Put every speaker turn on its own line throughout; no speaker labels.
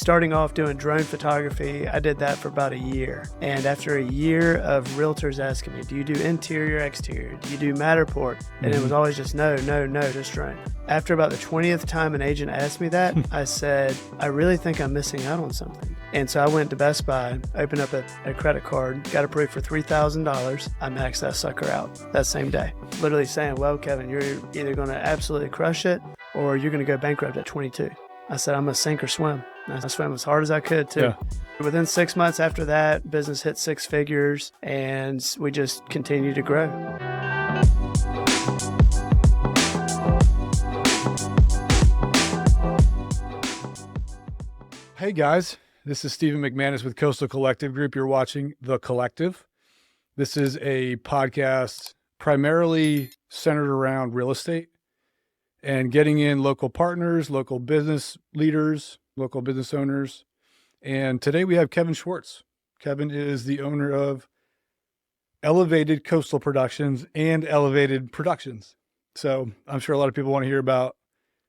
starting off doing drone photography, I did that for about a year. And after a year of realtors asking me, do you do interior, exterior? Do you do Matterport? And it was always just no, just drone. After about the 20th time an agent asked me that, I said, I really think I'm missing out on something. And so I went to Best Buy, opened up a credit card, got approved for $3,000. I maxed that sucker out that same day. Literally saying, well, Kevin, you're either going to absolutely crush it or you're going to go bankrupt at 22. I said, I'm going to sink or swim. I swam as hard as I could, too. Yeah. Within 6 months after that, business hit six figures, and we just continued to grow.
Hey, guys. This is Stephen McManus with Coastal Collective Group. You're watching The Collective. This is a podcast primarily centered around real estate and getting in local partners, local business leaders, local business owners. And today we have Kevin Schwartz. Kevin is the owner of Elevated Coastal Productions and Elevated Productions. So I'm sure a lot of people want to hear about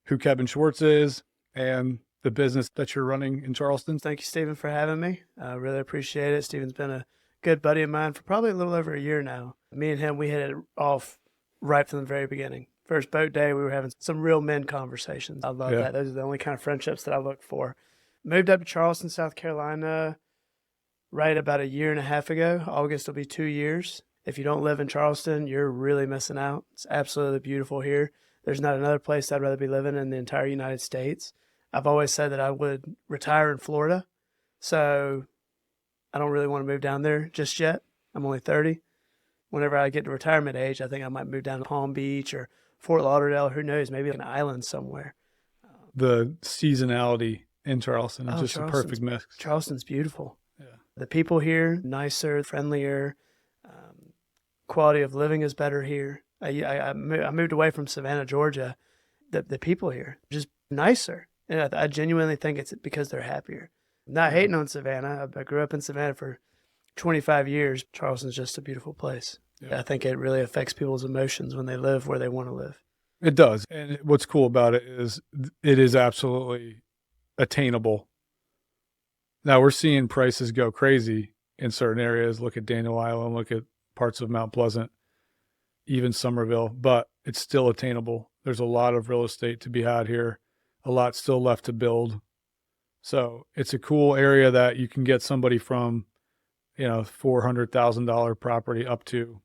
who Kevin Schwartz is and the business that you're running in Charleston.
Thank you, Stephen, for having me. I really appreciate it. Stephen's been a good buddy of mine for probably a little over a year now. Me and him, we hit it off right from the very beginning. First boat day, we were having some real men conversations. I love that. Those are the only kind of friendships that I look for. Moved up to Charleston, South Carolina, right about a year and a half ago. August will be 2 years. If you don't live in Charleston, you're really missing out. It's absolutely beautiful here. There's not another place I'd rather be living in the entire United States. I've always said that I would retire in Florida, so I don't really want to move down there just yet. I'm only 30. Whenever I get to retirement age, I think I might move down to Palm Beach or Fort Lauderdale, who knows, maybe an island somewhere.
The seasonality in Charleston is just a perfect mix.
Charleston's beautiful. Yeah. The people here, nicer, friendlier. Quality of living is better here. I moved away from Savannah, Georgia. The people here, just nicer. And I genuinely think it's because they're happier. I'm not hating on Savannah. I grew up in Savannah for 25 years. Charleston's just a beautiful place. Yeah. I think it really affects people's emotions when they live where they want to live.
It does. And what's cool about it is absolutely attainable. Now we're seeing prices go crazy in certain areas. Look at Daniel Island, look at parts of Mount Pleasant, even Somerville, but it's still attainable. There's a lot of real estate to be had here, a lot still left to build. So it's a cool area that you can get somebody from, $400,000 property up to,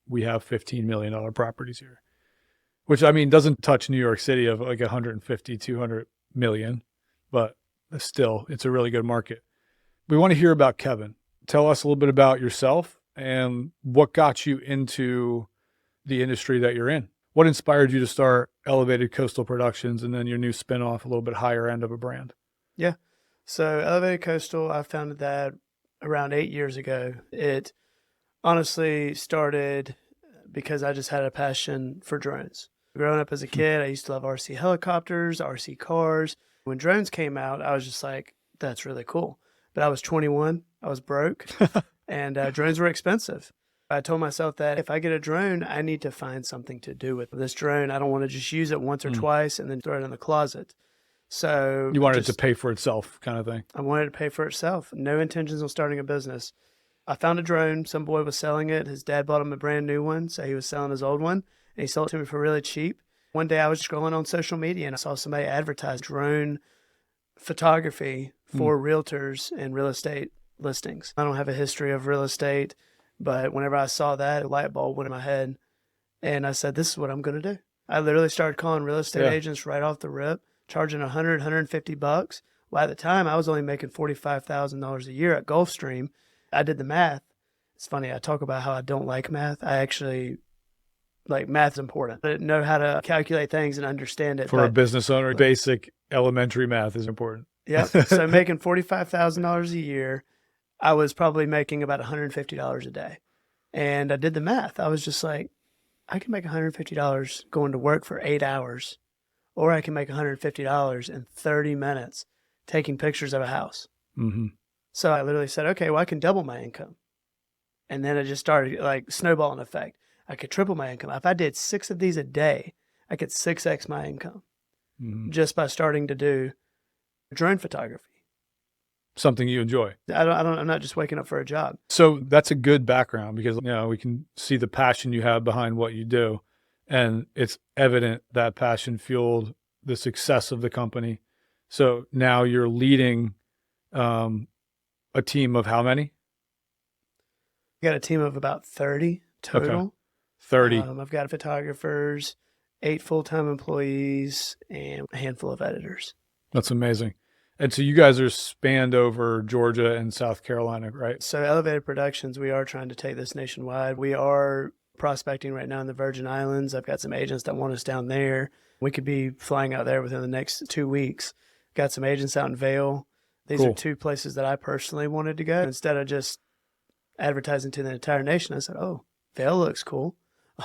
we have $15 million properties here, which doesn't touch New York City of like 150, 200 million, but still it's a really good market. We want to hear about Kevin. Tell us a little bit about yourself and what got you into the industry that you're in. What inspired you to start Elevated Coastal Productions and then your new spinoff, a little bit higher end of a brand?
Yeah. So Elevated Coastal, I founded that around 8 years ago. It honestly started because I just had a passion for drones. Growing up as a kid, I used to love RC helicopters, RC cars. When drones came out, I was just like, that's really cool. But I was 21, I was broke, and drones were expensive. I told myself that if I get a drone, I need to find something to do with this drone. I don't want to just use it once or twice and then throw it in the closet. So
you wanted it to pay for itself kind of thing.
I wanted it to pay for itself. No intentions on starting a business. I found a drone. Some boy was selling it. His dad bought him a brand new one, so he was selling his old one, and he sold it to me for really cheap. One day I was scrolling on social media, and I saw somebody advertise drone photography for realtors and real estate listings. I don't have a history of real estate, but whenever I saw that, a light bulb went in my head, and I said, this is what I'm going to do. I literally started calling real estate agents right off the rip, charging $100, $150. Well, at the time, I was only making $45,000 a year at Gulfstream. I did the math. It's funny, I talk about how I don't like math. I actually, math's important. I didn't know how to calculate things and understand it.
For a business owner, basic elementary math is important.
Yeah. So making $45,000 a year, I was probably making about $150 a day. And I did the math. I was just like, I can make $150 going to work for 8 hours. Or I can make $150 in 30 minutes taking pictures of a house.
Mm-hmm.
So I literally said, okay, well, I can double my income. And then it just started like snowballing effect. I could triple my income. If I did 6 of these a day, I could 6x my income just by starting to do drone photography.
something you enjoy.
I'm not just waking up for a job.
So that's a good background because, we can see the passion you have behind what you do. And it's evident that passion fueled the success of the company. So now you're leading a team of how many?
I got a team of about 30 total.
Okay. 30.
I've got photographers, 8 full-time employees, and a handful of editors.
That's amazing. And so you guys are spanned over Georgia and South Carolina, right?
So Elevated Productions, we are trying to take this nationwide. We are prospecting right now in the Virgin Islands. I've got some agents that want us down there. We could be flying out there within the next 2 weeks. Got some agents out in Vail. These
Cool.
are 2 places that I personally wanted to go. Instead of just advertising to the entire nation, I said, oh, Vail looks cool.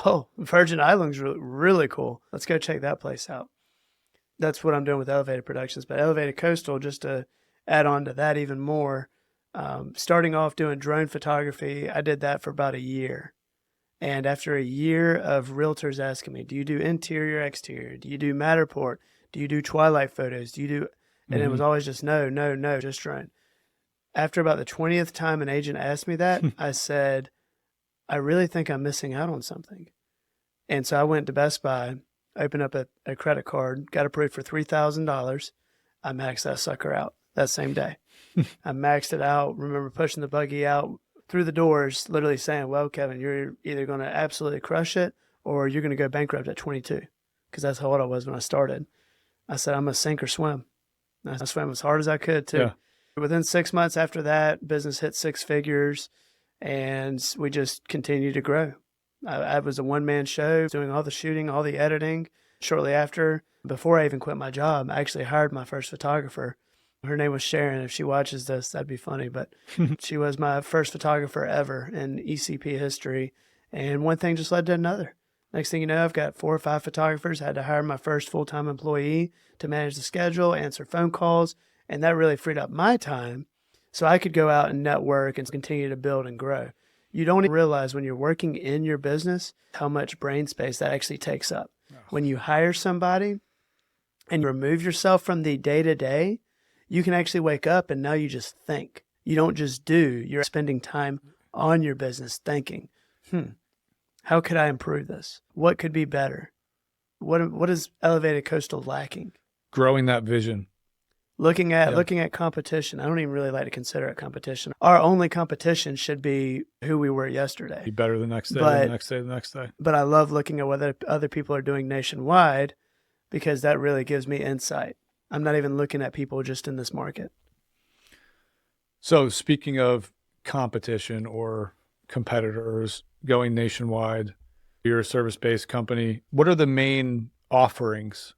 Oh, Virgin Islands really cool. Let's go check that place out. That's what I'm doing with Elevated Productions. But Elevated Coastal, just to add on to that even more, starting off doing drone photography, I did that for about a year. And after a year of realtors asking me, do you do interior, exterior? Do you do Matterport? Do you do twilight photos? Do you do... And it was always just no, just drone. After about the 20th time an agent asked me that, I said, I really think I'm missing out on something. And so I went to Best Buy, opened up a credit card, got approved for $3,000. I maxed that sucker out that same day. I maxed it out, remember pushing the buggy out through the doors, literally saying, well, Kevin, you're either going to absolutely crush it or you're going to go bankrupt at 22, because that's how old I was when I started. I said, I'm going to sink or swim. I swam as hard as I could, too. Yeah. Within 6 months after that, business hit 6 figures, and we just continued to grow. I was a one-man show, doing all the shooting, all the editing. Shortly after, before I even quit my job, I actually hired my first photographer. Her name was Sharon. If she watches this, that'd be funny. But she was my first photographer ever in ECP history. And one thing just led to another. Next thing you know, I've got 4 or 5 photographers. I had to hire my first full-time employee to manage the schedule, answer phone calls, and that really freed up my time so I could go out and network and continue to build and grow. You don't realize when you're working in your business how much brain space that actually takes up. Oh. When you hire somebody and you remove yourself from the day-to-day, you can actually wake up and now you just think. You don't just do. You're spending time on your business thinking, how could I improve this? What could be better? What is Elevated Coastal lacking?
Growing that vision.
Looking at competition. I don't even really like to consider it competition. Our only competition should be who we were yesterday.
Be better the next day, the next day, the next day.
But I love looking at what other people are doing nationwide, because that really gives me insight. I'm not even looking at people just in this market.
So speaking of competition or competitors going nationwide, you're a service-based company. What are the main offerings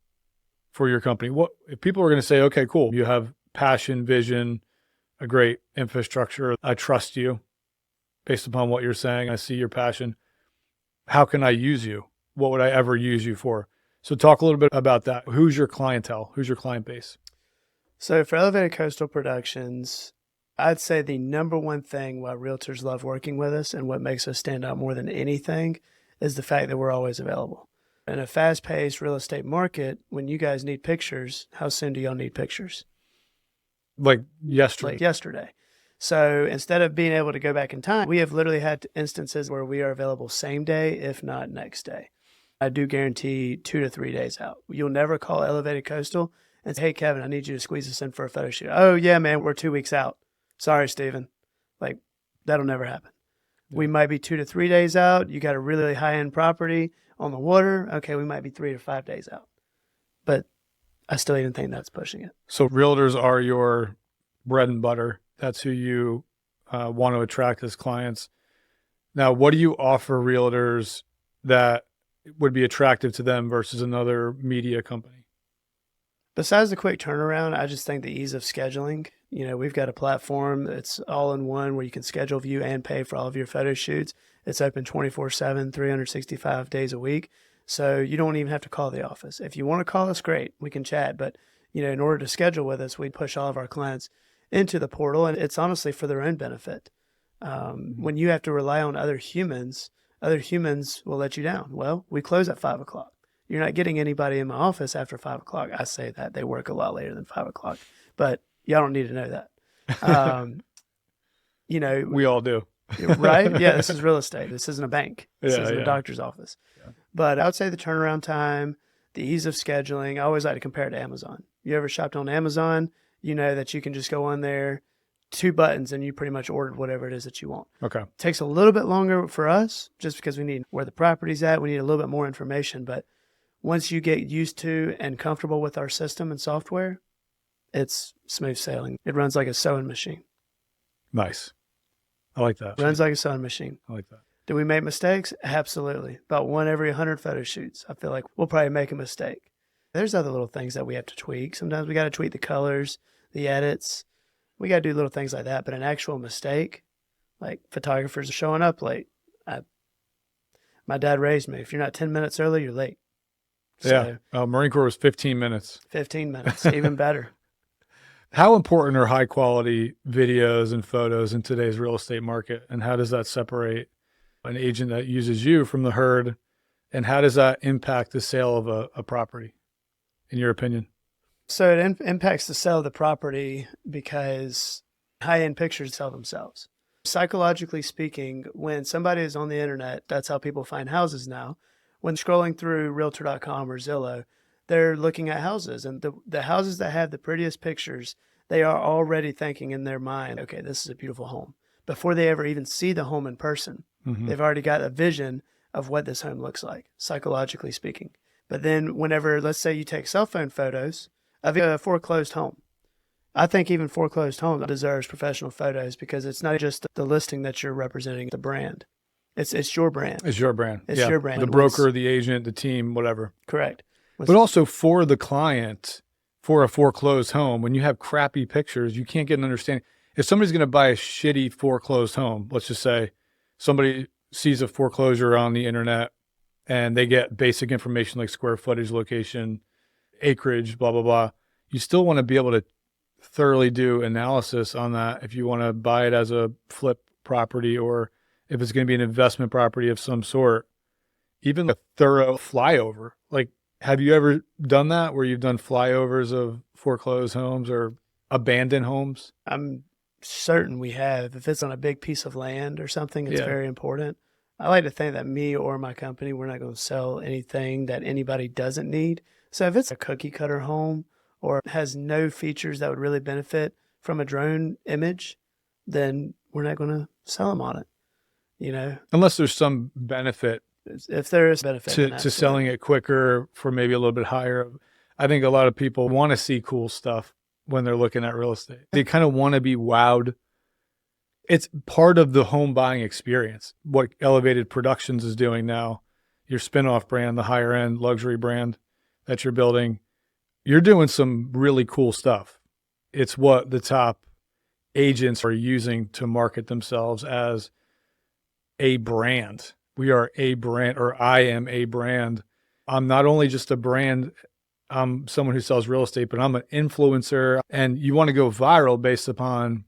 for your company? What if people are going to say, okay, cool, you have passion, vision, a great infrastructure, I trust you based upon what you're saying, I see your passion, how can I use you? What would I ever use you for? So talk a little bit about that. Who's your clientele? Who's your client base?
So for Elevated Coastal Productions, I'd say the number one thing why realtors love working with us and what makes us stand out more than anything is the fact that we're always available. In a fast-paced real estate market, when you guys need pictures, how soon do y'all need pictures?
Like yesterday.
Like yesterday. So instead of being able to go back in time, we have literally had instances where we are available same day, if not next day. I do guarantee 2 to 3 days out. You'll never call Elevated Coastal and say, hey, Kevin, I need you to squeeze us in for a photo shoot. Oh, yeah, man, we're 2 weeks out. Sorry, Steven. Like, that'll never happen. Yeah. We might be 2 to 3 days out. You got a really high-end property on the water. Okay, we might be 3 to 5 days out. But I still even think that's pushing it.
So realtors are your bread and butter. That's who you want to attract as clients. Now, what do you offer realtors that would be attractive to them versus another media company?
Besides the quick turnaround, I just think the ease of scheduling. You know, we've got a platform that's all in one where you can schedule, view, and pay for all of your photo shoots. It's open 24/7, 365 days a week. So you don't even have to call the office. If you want to call us, great, we can chat. But, you know, in order to schedule with us, we push all of our clients into the portal, and it's honestly for their own benefit. When you have to rely on other humans will let you down. Well, we close at 5 o'clock. You're not getting anybody in my office after 5 o'clock. I say that they work a lot later than 5 o'clock, but y'all don't need to know that. Um, you know,
We all do.
right? Yeah, this is real estate. This isn't a bank. This isn't a doctor's office.
Yeah.
But I would say the turnaround time, the ease of scheduling, I always like to compare it to Amazon. You ever shopped on Amazon? You know that you can just go on there, 2 buttons, and you pretty much ordered whatever it is that you want.
Okay.
It takes a little bit longer for us just because we need where the property's at. We need a little bit more information. But once you get used to and comfortable with our system and software, it's smooth sailing. It runs like a sewing machine.
Nice. I like that.
Runs like a sewing machine.
I like that.
Do we make mistakes? Absolutely. About 1 every 100 photo shoots, I feel like we'll probably make a mistake. There's other little things that we have to tweak. Sometimes we got to tweak the colors, the edits. We got to do little things like that. But an actual mistake, like photographers showing up late. My dad raised me. If you're not 10 minutes early, you're late.
So, Marine Corps was 15 minutes.
15 minutes, even better.
How important are high quality videos and photos in today's real estate market? And how does that separate an agent that uses you from the herd? And how does that impact the sale of a property, in your opinion?
So it impacts the sale of the property because high-end pictures sell themselves. Psychologically speaking, when somebody is on the internet, that's how people find houses now. When scrolling through realtor.com or Zillow, they're looking at houses, and the houses that have the prettiest pictures, they are already thinking in their mind, okay, this is a beautiful home. Before they ever even see the home in person, they've already got a vision of what this home looks like, psychologically speaking. But then whenever, let's say you take cell phone photos of a foreclosed home, I think even foreclosed home deserves professional photos because it's not just the listing that you're representing, the brand. It's your brand.
It's your brand.
It's your brand.
The broker, the agent, the team, whatever.
Correct.
But also for the client, for a foreclosed home, when you have crappy pictures, you can't get an understanding. If somebody's going to buy a shitty foreclosed home, let's just say somebody sees a foreclosure on the internet and they get basic information like square footage, location, acreage, blah, blah, blah. You still want to be able to thoroughly do analysis on that if you want to buy it as a flip property or if it's going to be an investment property of some sort. Even a thorough flyover. Like, have you ever done that where you've done flyovers of foreclosed homes or abandoned homes?
I'm certain we have. If it's on a big piece of land or something, it's very important. I like to think that me or my company, we're not going to sell anything that anybody doesn't need. So if it's a cookie cutter home or has no features that would really benefit from a drone image, then we're not going to sell them on it. You know,
unless there's some benefit,
if there is benefit
to selling it quicker for maybe a little bit higher. I think a lot of people want to see cool stuff when they're looking at real estate. They kind of want to be wowed. It's part of the home buying experience. What Elevated Productions is doing now, your spinoff brand, the higher end luxury brand that you're building, you're doing some really cool stuff. It's what the top agents are using to market themselves as a brand. We are a brand, or I am a brand. I'm not only just a brand, I'm someone who sells real estate, but I'm an influencer. And you want to go viral based upon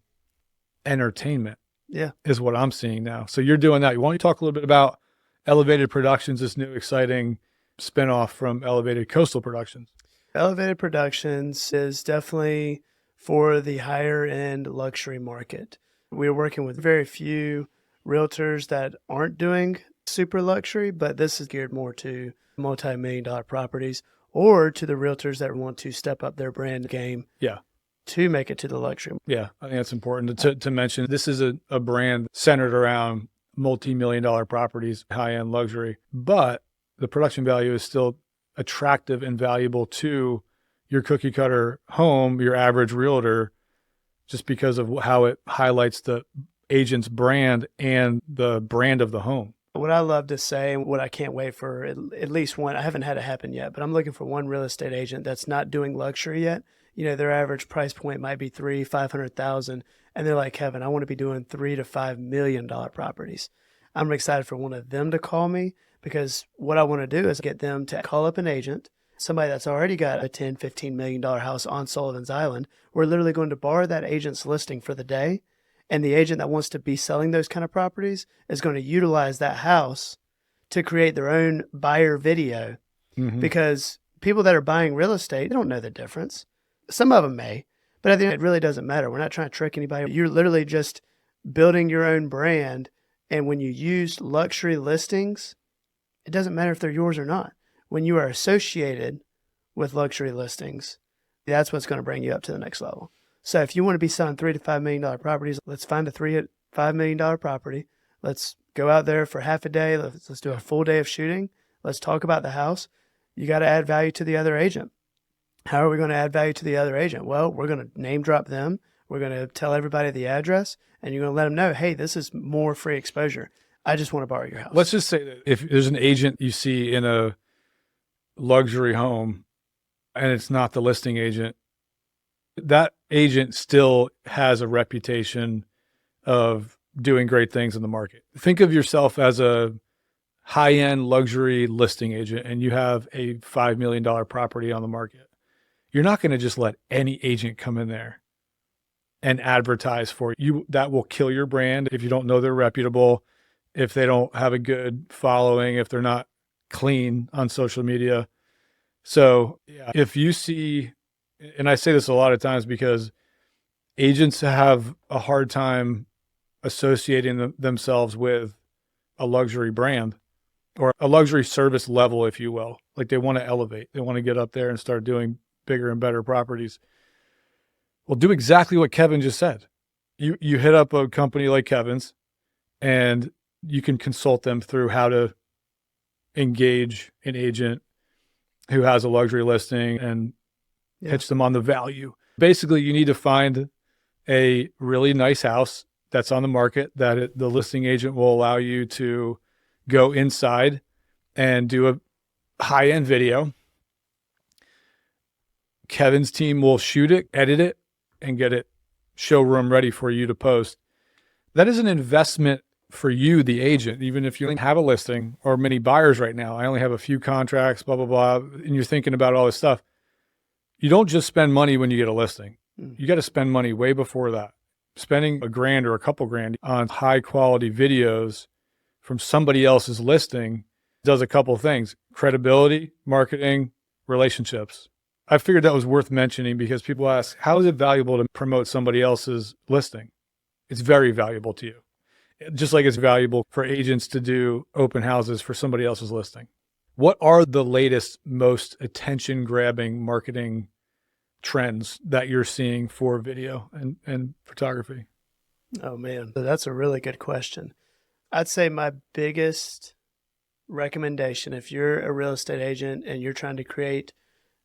entertainment.
Yeah.
Is what I'm seeing now. So you're doing that. You want to talk a little bit about Elevated Productions, this new exciting spinoff from Elevated Coastal Productions?
Elevated Productions is definitely for the higher end luxury market. We're working with very few realtors that aren't doing super luxury, but this is geared more to multi-million-dollar properties or to the realtors that want to step up their brand game.
Yeah.
To make it to the luxury.
Yeah, I think that's important to mention. This is a brand centered around multi-million-dollar properties, high-end luxury, but the production value is still attractive and valuable to your cookie cutter home, your average realtor, just because of how it highlights the agent's brand and the brand of the home.
What I love to say, and what I can't wait for at least one, I haven't had it happen yet, but I'm looking for one real estate agent that's not doing luxury yet. You know, their average price point might be $300,000-$500,000, and they're like, Kevin, I want to be doing $3 to $5 million properties. I'm excited for one of them to call me because what I want to do is get them to call up an agent, somebody that's already got a $10, $15 million house on Sullivan's Island. We're literally going to borrow that agent's listing for the day, and the agent that wants to be selling those kind of properties is going to utilize that house to create their own buyer video because people that are buying real estate, they don't know the difference. Some of them may, But at the end, it really doesn't matter. We're not trying to trick anybody. You're literally just building your own brand. And when you use luxury listings, it doesn't matter if they're yours or not. When you are associated with luxury listings, that's what's going to bring you up to the next level. So if you want to be selling $3 to $5 million properties, let's find a $3 to $5 million property. Let's go out there for half a day. Let's do a full day of shooting. Let's talk about the house. You got to add value to the other agent. How are we going to add value to the other agent? Well, we're going to name drop them. We're going to tell everybody the address, and you're going to let them know, hey, this is more free exposure. I just want to borrow your house.
Let's just say that if there's an agent you see in a luxury home and it's not the listing agent, that agent still has a reputation of doing great things in the market. Think of yourself as a high-end luxury listing agent and you have a $5 million property on the market. You're not going to just let any agent come in there and advertise for you. That will kill your brand if you don't know they're reputable, if they don't have a good following, if they're not clean on social media. So yeah, if you see, and I say this a lot of times because agents have a hard time associating themselves with a luxury brand or a luxury service level, if you will. Like they want to elevate, they want to get up there and start doing bigger and better properties. Well, do exactly what Kevin just said. You hit up a company like Kevin's and you can consult them through how to engage an agent who has a luxury listing and pitch them on the value. Basically, you need to find a really nice house that's on the market that the listing agent will allow you to go inside and do a high-end video. Kevin's team will shoot it, edit it, and get it showroom ready for you to post. That is an investment for you, the agent, even if you have a listing or many buyers right now. I only have a few contracts, blah, blah, blah. And you're thinking about all this stuff. You don't just spend money when you get a listing. You got to spend money way before that. Spending $1,000 or a couple grand on high quality videos from somebody else's listing does a couple of things: credibility, marketing, relationships. I figured that was worth mentioning because people ask, how is it valuable to promote somebody else's listing? It's very valuable to you. Just like it's valuable for agents to do open houses for somebody else's listing. What are the latest, most attention-grabbing marketing trends that you're seeing for video and photography?
Oh, man, that's a really good question. I'd say my biggest recommendation, if you're a real estate agent and you're trying to create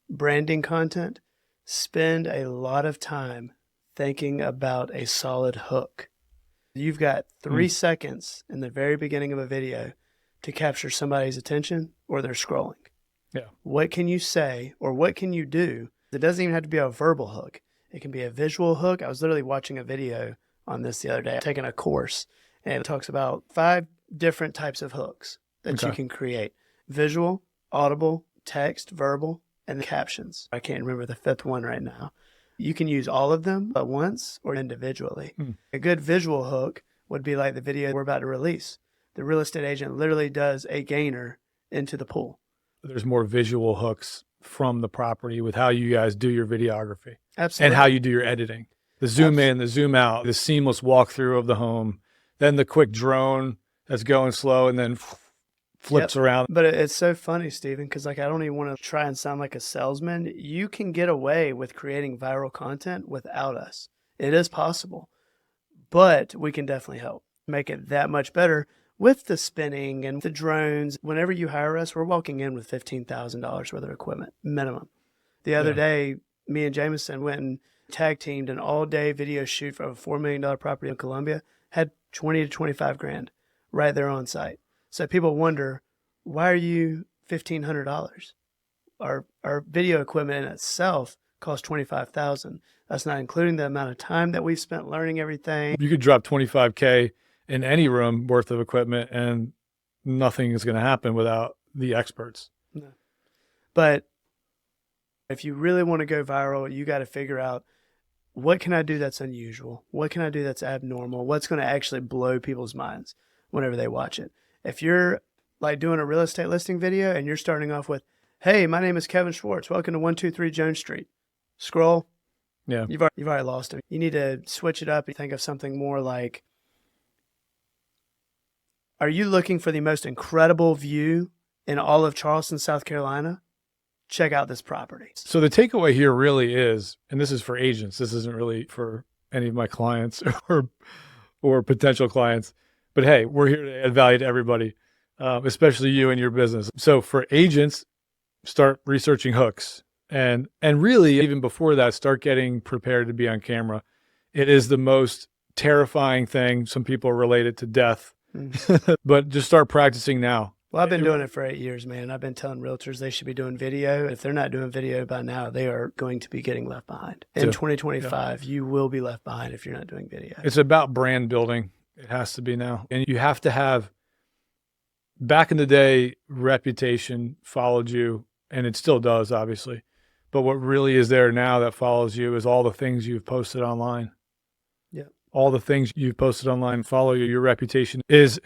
branding content, spend a lot of time thinking about a solid hook. You've got 3 seconds in the very beginning of a video to capture somebody's attention or they're scrolling.
Yeah.
What can you say or what can you do? It doesn't even have to be a verbal hook. It can be a visual hook. I was literally watching a video on this the other day, taking a course, and it talks about 5 different types of hooks that you can create: visual, audible, text, verbal, and the captions. I can't remember the 5th one right now. You can use all of them at once or individually. A good visual hook would be like the video we're about to release. The real estate agent literally does a gainer into the pool.
There's more visual hooks from the property with how you guys do your videography.
Absolutely.
And how you do your editing. The zoom in, the zoom out, the seamless walkthrough of the home, then the quick drone that's going slow and then flips around.
But it's so funny, Stephen, because I don't even want to try and sound like a salesman. You can get away with creating viral content without us. It is possible, but we can definitely help make it that much better with the spinning and the drones. Whenever you hire us, we're walking in with $15,000 worth of equipment, minimum. The other day, me and Jameson went and tag teamed an all-day video shoot for a $4 million property in Columbia, had 20 to 25 grand right there on site. So people wonder, why are you $1,500? Our video equipment in itself costs $25,000. That's not including the amount of time that we've spent learning everything.
You could drop $25K in any room worth of equipment and nothing is going to happen without the experts.
No. But if you really want to go viral, you got to figure out, what can I do that's unusual? What can I do that's abnormal? What's going to actually blow people's minds whenever they watch it? If you're like doing a real estate listing video and you're starting off with, hey, my name is Kevin Schwartz. Welcome to 123 Jones Street. Scroll,
Yeah.
You've already lost them. You need to switch it up and think of something more like, are you looking for the most incredible view in all of Charleston, South Carolina? Check out this property.
So the takeaway here really is, and this is for agents, this isn't really for any of my clients or potential clients, but hey, we're here to add value to everybody, especially you and your business. So for agents, start researching hooks, and really even before that, start getting prepared to be on camera. It is the most terrifying thing. Some people relate it to death, but just start practicing now.
Well, I've been doing it for 8 years, man. I've been telling realtors they should be doing video. If they're not doing video by now, they are going to be getting left behind. In 2025, you will be left behind if you're not doing video.
It's about brand building. It has to be now. And you have to have, back in the day, reputation followed you, and it still does, obviously. But what really is there now that follows you is all the things you've posted online.
Yeah.
All the things you've posted online follow you. Your reputation is,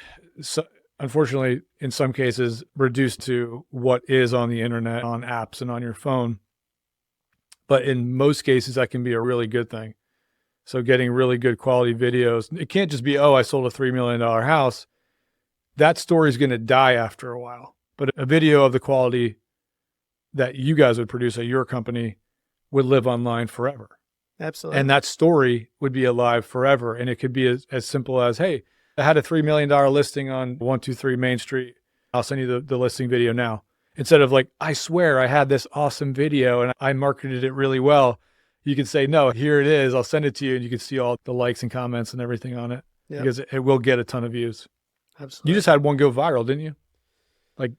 unfortunately, in some cases, reduced to what is on the internet, on apps, and on your phone. But in most cases, that can be a really good thing. So getting really good quality videos. It can't just be, oh, I sold a $3 million house. That story is going to die after a while. But a video of the quality that you guys would produce at your company would live online forever.
Absolutely.
And that story would be alive forever. And it could be as simple as, hey, I had a $3 million listing on 123 Main Street. I'll send you the listing video now. Instead of like, I swear I had this awesome video and I marketed it really well. You can say, no, here it is. I'll send it to you. And you can see all the likes and comments and everything on it. Yep. Because it will get a ton of views.
Absolutely.
You just had one go viral, didn't you? Like,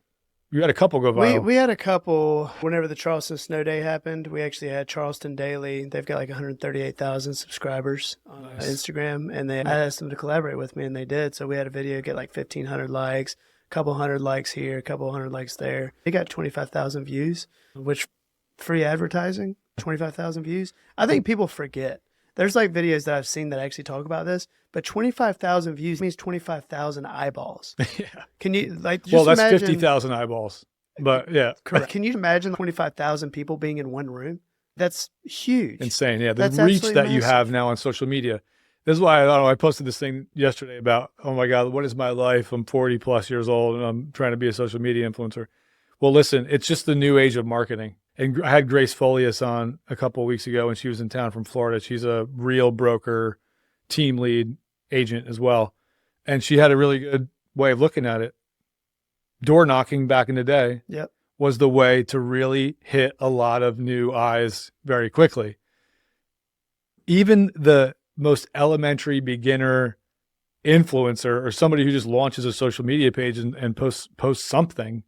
you had a couple go viral.
We had a couple. Whenever the Charleston Snow Day happened, we actually had Charleston Daily. They've got like 138,000 subscribers on Instagram, and I asked them to collaborate with me, and they did. So we had a video get like 1,500 likes, a couple hundred likes here, a couple hundred likes there. It got 25,000 views, which free advertising, 25,000 views. I think people forget. There's like videos that I've seen that actually talk about this, but 25,000 views means 25,000 eyeballs.
Yeah.
Can you like just
well, that's
imagine,
50,000 eyeballs. But yeah.
Correct. Can you imagine 25,000 people being in one room? That's huge.
Insane. Yeah. The
That's
reach that
massive.
you have now on social media. This is why I posted this thing yesterday about, oh my God, what is my life? I'm 40 plus years old and I'm trying to be a social media influencer. Well, listen, it's just the new age of marketing. And I had Grace Folius on a couple of weeks ago when she was in town from Florida. She's a real broker, team lead agent as well. And she had a really good way of looking at it. Door knocking back in the day was the way to really hit a lot of new eyes very quickly. Even the most elementary beginner influencer or somebody who just launches a social media page and posts something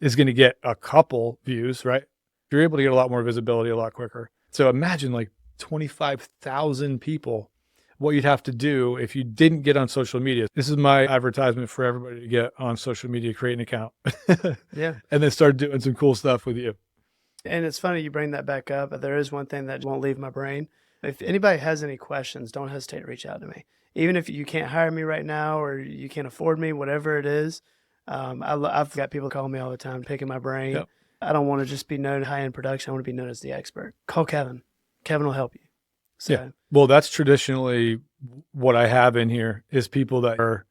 is going to get a couple views, right? You're able to get a lot more visibility a lot quicker. So imagine like 25,000 people, what you'd have to do if you didn't get on social media. This is my advertisement for everybody to get on social media, create an account.
Yeah.
And then start doing some cool stuff with you.
And it's funny you bring that back up, but there is one thing that won't leave my brain. If anybody has any questions, don't hesitate to reach out to me. Even if you can't hire me right now or you can't afford me, whatever it is. I've got people calling me all the time, picking my brain.
Yep.
I don't want to just be known high-end production. I want to be known as the expert. Call Kevin. Kevin will help you. So,
yeah. Well, that's traditionally what I have in here is people that are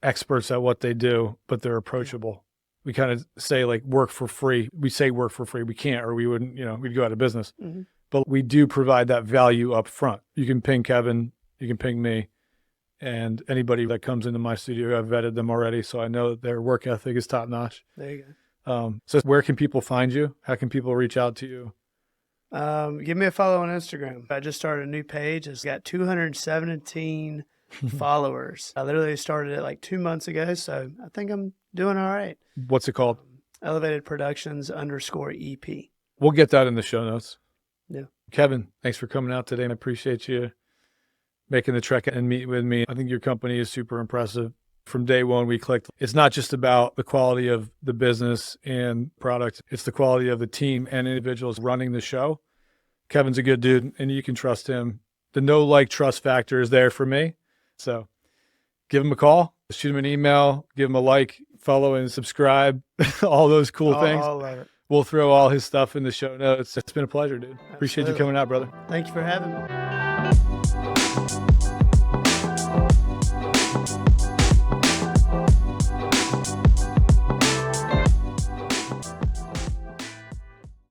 experts at what they do, but they're approachable. We kind of say like work for free. We say work for free. We can't, or we wouldn't, we'd go out of business. Mm-hmm. But we do provide that value up front. You can ping Kevin, you can ping me, and anybody that comes into my studio, I've vetted them already. So I know their work ethic is top notch.
There you go.
So where can people find you? How can people reach out to you?
Give me a follow on Instagram. I just started a new page. It's got 217 followers. I literally started it like 2 months ago. So I think I'm doing all right.
What's it called?
Elevated Productions _EP.
We'll get that in the show notes.
Yeah.
Kevin, thanks for coming out today. I appreciate you making the trek and meet with me. I think your company is super impressive. From day one, we clicked. It's not just about the quality of the business and product. It's the quality of the team and individuals running the show. Kevin's a good dude, and you can trust him. The trust factor is there for me. So give him a call, shoot him an email, give him a like, follow and subscribe, all those cool things.
All of it.
We'll throw all his stuff in the show notes. It's been a pleasure, dude. Appreciate you
Absolutely.
coming out, brother.
Thank you for having me.